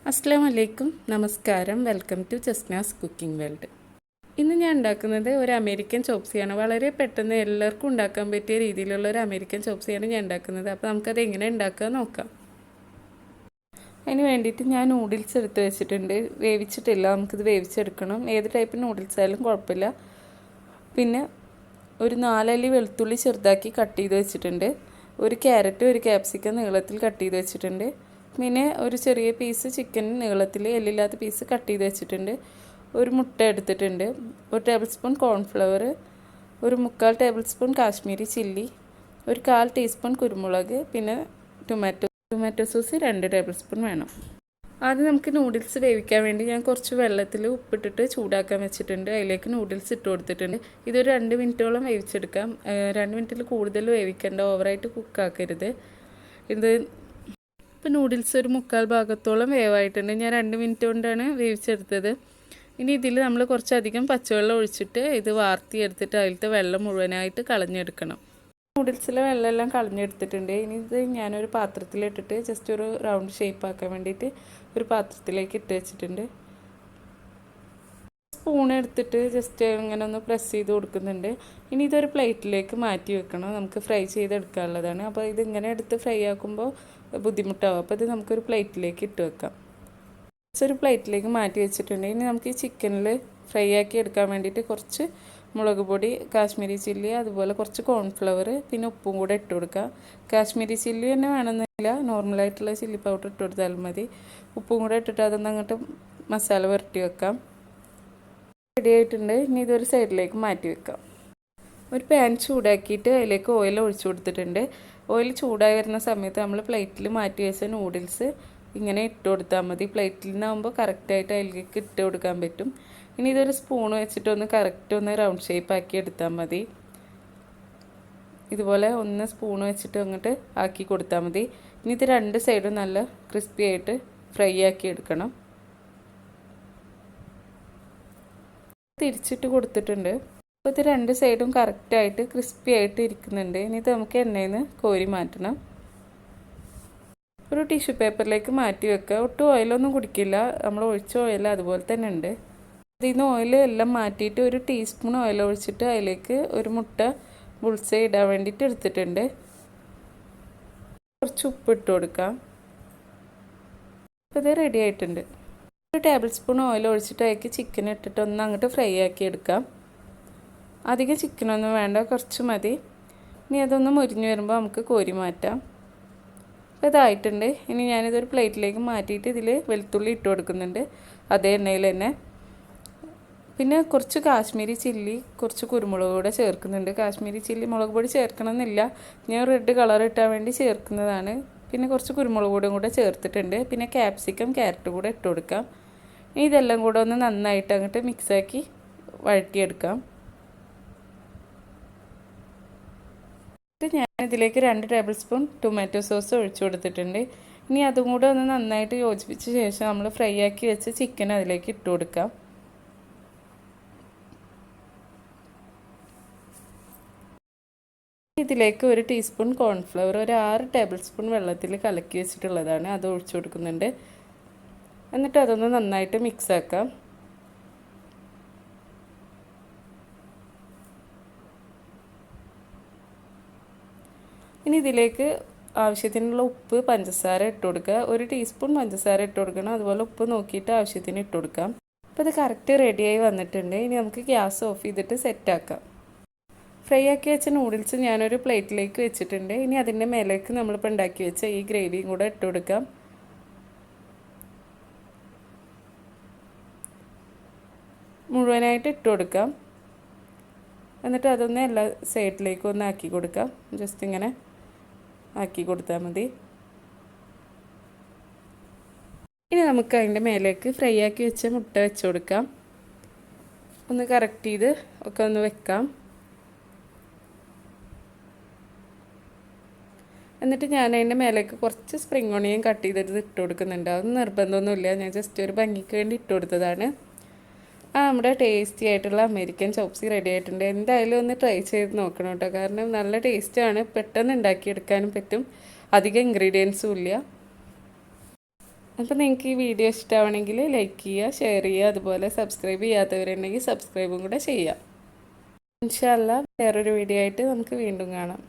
അസ്സലാമു അലൈക്കും, നമസ്കാരം. Welcome to Jasna's cooking world. ഇന്ന് ഞാൻ ഉണ്ടാക്കുന്നത് ഒരു അമേരിക്കൻ ചോപ്സിയാണ്. വളരെ പെട്ടെന്ന് എല്ലാവർക്കും ഉണ്ടാക്കാൻ പറ്റിയ രീതിയിലുള്ള ഒരു അമേരിക്കൻ ചോപ്സിയാണ് ഞാൻ ഉണ്ടാക്കുന്നത്. അപ്പോൾ നമുക്കത് എങ്ങനെ ഉണ്ടാക്കുക നോക്കാം. അതിന് വേണ്ടിയിട്ട് ഞാൻ നൂഡിൽസ് എടുത്ത് വെച്ചിട്ടുണ്ട്. വേവിച്ചിട്ടില്ല, നമുക്കിത് വേവിച്ചെടുക്കണം. ഏത് ടൈപ്പ് നൂഡിൽസ് ആയാലും കുഴപ്പമില്ല. പിന്നെ ഒരു 4 അല്ലി വെളുത്തുള്ളി ചെറുതാക്കി കട്ട് ചെയ്ത് വെച്ചിട്ടുണ്ട്. ഒരു ക്യാരറ്റ്, ഒരു ക്യാപ്സിക്കം നീളത്തിൽ കട്ട് ചെയ്ത് വെച്ചിട്ടുണ്ട്. പിന്നെ ഒരു ചെറിയ പീസ് ചിക്കൻ നീളത്തിൽ എല്ലില്ലാത്ത പീസ് കട്ട് ചെയ്ത് വെച്ചിട്ടുണ്ട്. ഒരു മുട്ട എടുത്തിട്ടുണ്ട്. ഒരു ടേബിൾ സ്പൂൺ കോൺഫ്ലവർ, ഒരു 3/4 ടേബിൾ സ്പൂൺ കാശ്മീരി ചില്ലി, ഒരു 1/4 ടീസ്പൂൺ കുരുമുളക്, പിന്നെ ടൊമാറ്റോ സോസ് 2 ടേബിൾ സ്പൂൺ വേണം. ആദ്യം നമുക്ക് നൂഡിൽസ് വേവിക്കാൻ വേണ്ടി ഞാൻ കുറച്ച് വെള്ളത്തിൽ ഉപ്പിട്ടിട്ട് ചൂടാക്കാൻ വെച്ചിട്ടുണ്ട്. അതിലേക്ക് നൂഡിൽസ് ഇട്ട് കൊടുത്തിട്ടുണ്ട്. ഇതൊരു 2 മിനിറ്റോളം വേവിച്ചെടുക്കാം. 2 മിനിറ്റിൽ കൂടുതൽ വേവിക്കേണ്ട, ഓവറായിട്ട് കുക്കാക്കരുത്. ഇപ്പോൾ നൂഡിൽസ് ഒരു 3/4 ഭാഗത്തോളം വേവായിട്ടുണ്ട്. ഞാൻ 2 മിനിറ്റ് കൊണ്ടാണ് വേവിച്ചെടുത്തത്. ഇനി ഇതിൽ നമ്മൾ കുറച്ചധികം പച്ചവെള്ളം ഒഴിച്ചിട്ട് ഇത് വാർത്തിയെടുത്തിട്ട് അതിലത്തെ വെള്ളം മുഴുവനായിട്ട് കളഞ്ഞെടുക്കണം. നൂഡിൽസിലെ വെള്ളമെല്ലാം കളഞ്ഞെടുത്തിട്ടുണ്ട്. ഇനി ഇത് ഞാനൊരു പാത്രത്തിലിട്ടിട്ട് ജസ്റ്റ് ഒരു റൗണ്ട് ഷേപ്പ് ആക്കാൻ വേണ്ടിയിട്ട് ഒരു പാത്രത്തിലേക്ക് ഇട്ട് വെച്ചിട്ടുണ്ട്. സ്പൂൺ എടുത്തിട്ട് ജസ്റ്റ് ഇങ്ങനെ ഒന്ന് പ്രസ് ചെയ്ത് കൊടുക്കുന്നുണ്ട്. ഇനി ഇതൊരു പ്ലേറ്റിലേക്ക് മാറ്റി വെക്കണം. നമുക്ക് ഫ്രൈ ചെയ്തെടുക്കാനുള്ളതാണ്. അപ്പോൾ ഇതിങ്ങനെ എടുത്ത് ഫ്രൈ ആക്കുമ്പോൾ ബുദ്ധിമുട്ടാവും. അപ്പോൾ ഇത് നമുക്കൊരു പ്ലേറ്റിലേക്ക് ഇട്ട് വെക്കാം. ഒരു പ്ലേറ്റിലേക്ക് മാറ്റി വെച്ചിട്ടുണ്ട്. ഇനി നമുക്ക് ഈ ചിക്കനിൽ ഫ്രൈ ആക്കി എടുക്കാൻ വേണ്ടിയിട്ട് കുറച്ച് മുളക് പൊടി, കാശ്മീരി ചില്ലി, അതുപോലെ കുറച്ച് കോൺഫ്ലവർ, പിന്നെ ഉപ്പും കൂടെ ഇട്ട് കൊടുക്കുക. കാശ്മീരി ചില്ലി തന്നെ വേണമെന്നില്ല, നോർമലായിട്ടുള്ള ചില്ലി പൗഡർ ഇട്ട് കൊടുത്താലും മതി. ഉപ്പും കൂടെ ഇട്ടിട്ട് അതൊന്ന് അങ്ങോട്ട് മസാല പുരട്ടി വെക്കാം. റെഡി ആയിട്ടുണ്ട്. ഇനി ഇതൊരു സൈഡിലേക്ക് മാറ്റി വെക്കാം. ഒരു പാൻ ചൂടാക്കിയിട്ട് അതിലേക്ക് ഓയിൽ ഒഴിച്ചു കൊടുത്തിട്ടുണ്ട്. ഓയിൽ ചൂടായി വരുന്ന സമയത്ത് നമ്മൾ പ്ലേറ്റിൽ മാറ്റി വെച്ച നൂഡിൽസ് ഇങ്ങനെ ഇട്ട് കൊടുത്താൽ മതി. പ്ലേറ്റിൽ നിന്നാകുമ്പോൾ കറക്റ്റായിട്ട് അതിലേക്ക് ഇട്ട് കൊടുക്കാൻ പറ്റും. ഇനി ഇതൊരു സ്പൂൺ വെച്ചിട്ടൊന്ന് കറക്റ്റ് ഒന്ന് റൗണ്ട് ഷേപ്പ് ആക്കി എടുത്താൽ മതി. ഇതുപോലെ ഒന്ന് സ്പൂൺ വെച്ചിട്ട് അങ്ങോട്ട് ആക്കി കൊടുത്താൽ മതി. ഇനി ഇത് 2 സൈഡും നല്ല ക്രിസ്പി ആയിട്ട് ഫ്രൈ ആക്കി എടുക്കണം. തിരിച്ചിട്ട് കൊടുത്തിട്ടുണ്ട്. അപ്പോൾ ഇത് 2 സൈഡും കറക്റ്റായിട്ട് ക്രിസ്പി ആയിട്ട് ഇരിക്കുന്നുണ്ട്. ഇനി ഇത് നമുക്ക് എണ്ണയിൽ നിന്ന് കോരി മാറ്റണം. ഒരു ടിഷ്യൂ പേപ്പറിലേക്ക് മാറ്റി വെക്കുക. ഒട്ടും ഓയിലൊന്നും കുടിക്കില്ല, നമ്മൾ ഒഴിച്ച ഓയിൽ അതുപോലെ തന്നെ ഉണ്ട്. അതിൽ നിന്ന് ഓയിൽ എല്ലാം മാറ്റിയിട്ട് ഒരു ടീസ്പൂൺ ഓയിൽ ഒഴിച്ചിട്ട് അതിലേക്ക് ഒരു മുട്ട ബുൾസൈ ഇടാൻ വേണ്ടിയിട്ട് എടുത്തിട്ടുണ്ട്. കുറച്ച് ഉപ്പ് ഇട്ട് കൊടുക്കാം. അപ്പോൾ ഇത് റെഡി ആയിട്ടുണ്ട്. ഒരു ടേബിൾ സ്പൂൺ ഓയിൽ ഒഴിച്ചിട്ട് അതിലേക്ക് ചിക്കൻ ഇട്ടിട്ട് ഒന്ന് അങ്ങോട്ട് ഫ്രൈ ആക്കി എടുക്കാം. അധികം ചിക്കനൊന്നും വേണ്ട, കുറച്ച് മതി. ഇനി അതൊന്ന് മുരിഞ്ഞ് വരുമ്പോൾ നമുക്ക് കോരി മാറ്റാം. അപ്പോൾ ഇതായിട്ടുണ്ട്. ഇനി ഞാനിതൊരു പ്ലേറ്റിലേക്ക് മാറ്റിയിട്ട് ഇതിൽ വെളുത്തുള്ളി ഇട്ട് കൊടുക്കുന്നുണ്ട്, അതേ എണ്ണയിൽ തന്നെ. പിന്നെ കുറച്ച് കാശ്മീരി ചില്ലി, കുറച്ച് കുരുമുളക് കൂടെ ചേർക്കുന്നുണ്ട്. കാശ്മീരി ചില്ലി മുളക് പൊടി ചേർക്കണമെന്നില്ല, ഞാൻ റെഡ് കളർ ഇട്ടാൻ വേണ്ടി ചേർക്കുന്നതാണ്. പിന്നെ കുറച്ച് കുരുമുളക് പൊടിയും കൂടെ ചേർത്തിട്ടുണ്ട്. പിന്നെ ക്യാപ്സിക്കം, ക്യാരറ്റ് കൂടെ ഇട്ട് കൊടുക്കാം. ഇതെല്ലാം കൂടെ ഒന്ന് നന്നായിട്ട് അങ്ങോട്ട് മിക്സാക്കി വഴറ്റിയെടുക്കാം. ഞാൻ ഇതിലേക്ക് 2 ടേബിൾ സ്പൂൺ ടൊമാറ്റോ സോസ് ഒഴിച്ചു കൊടുത്തിട്ടുണ്ട്. ഇനി അതും കൂടെ ഒന്ന് നന്നായിട്ട് യോജിപ്പിച്ച ശേഷം നമ്മൾ ഫ്രൈ ആക്കി വെച്ച് ചിക്കൻ അതിലേക്ക് ഇട്ട് കൊടുക്കാം. ഇതിലേക്ക് 1 ടീസ്പൂൺ കോൺഫ്ലവർ, ഒരു 6 ടേബിൾ സ്പൂൺ വെള്ളത്തിൽ കലക്കി വെച്ചിട്ടുള്ളതാണ്, അത് ഒഴിച്ചു കൊടുക്കുന്നുണ്ട്. എന്നിട്ട് അതൊന്ന് നന്നായിട്ട് മിക്സ് ആക്കാം. ഇനി ഇതിലേക്ക് ആവശ്യത്തിനുള്ള ഉപ്പ്, പഞ്ചസാര ഇട്ട് കൊടുക്കുക. 1 ടീസ്പൂൺ പഞ്ചസാര ഇട്ട് കൊടുക്കണം. അതുപോലെ ഉപ്പ് നോക്കിയിട്ട് ആവശ്യത്തിന് ഇട്ട് കൊടുക്കാം. അപ്പോൾ ഇത് കറക്റ്റ് റെഡിയായി വന്നിട്ടുണ്ട്. ഇനി നമുക്ക് ഗ്യാസ് ഓഫ് ചെയ്തിട്ട് സെറ്റാക്കാം. ഫ്രൈ ആക്കി വെച്ച നൂഡിൽസ് ഞാനൊരു പ്ലേറ്റിലേക്ക് വെച്ചിട്ടുണ്ട്. ഇനി അതിൻ്റെ മേലേക്ക് നമ്മളിപ്പോൾ ഉണ്ടാക്കി വെച്ച ഈ ഗ്രേവിയും കൂടെ ഇട്ട് കൊടുക്കാം. മുഴുവനായിട്ട് ഇട്ട് കൊടുക്കാം. എന്നിട്ട് അതൊന്ന് എല്ലാ സൈഡിലേക്കും ഒന്ന് ആക്കി കൊടുക്കാം. ജസ്റ്റ് ഇങ്ങനെ ആക്കി കൊടുത്താൽ മതി. ഇനി നമുക്ക് അതിൻ്റെ മേലേക്ക് ഫ്രൈ ആക്കി വെച്ച മുട്ട വെച്ച് കൊടുക്കാം. ഒന്ന് കറക്റ്റ് ചെയ്ത് ഒക്കെ ഒന്ന് വെക്കാം. എന്നിട്ട് ഞാൻ അതിൻ്റെ മേലേക്ക് കുറച്ച് സ്പ്രിംഗ് ഓണിയൻ കട്ട് ചെയ്തിട്ട് ഇട്ട് കൊടുക്കുന്നുണ്ട്. അതൊന്നും നിർബന്ധമൊന്നുമില്ല, ഞാൻ ജസ്റ്റ് ഒരു ഭംഗിക്ക് വേണ്ടി ഇട്ട് കൊടുത്തതാണ്. നമ്മുടെ ടേസ്റ്റി ആയിട്ടുള്ള അമേരിക്കൻ ചോപ്സി റെഡി ആയിട്ടുണ്ട്. എന്തായാലും ഒന്ന് ട്രൈ ചെയ്ത് നോക്കണം കേട്ടോ, കാരണം നല്ല ടേസ്റ്റാണ്, പെട്ടെന്ന് ഉണ്ടാക്കിയെടുക്കാനും പറ്റും, അധികം ഇൻഗ്രീഡിയൻസും ഇല്ല. അപ്പോൾ നിങ്ങൾക്ക് ഈ വീഡിയോ ഇഷ്ടമാണെങ്കിൽ ലൈക്ക് ചെയ്യുക, ഷെയർ ചെയ്യുക, അതുപോലെ സബ്സ്ക്രൈബ് ചെയ്യാത്തവരുണ്ടെങ്കിൽ സബ്സ്ക്രൈബും കൂടെ ചെയ്യുക. ഇൻഷാ അല്ലാ വേറൊരു വീഡിയോ ആയിട്ട് നമുക്ക് വീണ്ടും കാണാം.